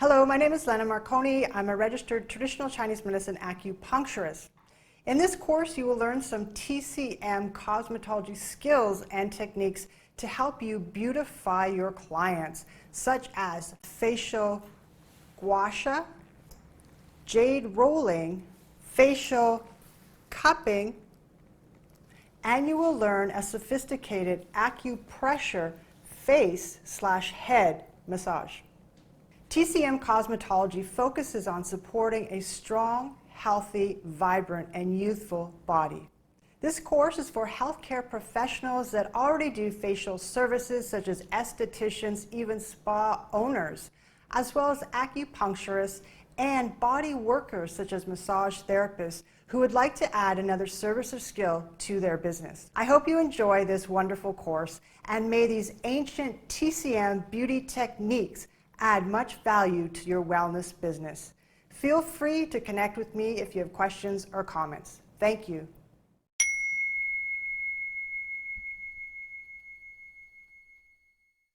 Hello, my name is Lana Marconi. I'm a registered traditional Chinese medicine acupuncturist. In this course, you will learn some TCM cosmetology skills and techniques to help you beautify your clients, such as facial Gua Sha, Jade rolling, facial cupping, and you will learn a sophisticated acupressure face/head massage. TCM cosmetology focuses on supporting a strong, healthy, vibrant, and youthful body. This course is for healthcare professionals that already do facial services such as estheticians, even spa owners, as well as acupuncturists and body workers such as massage therapists who would like to add another service or skill to their business. I hope you enjoy this wonderful course, and may these ancient TCM beauty techniques add much value to your wellness business. Feel free to connect with me if you have questions or comments. Thank you.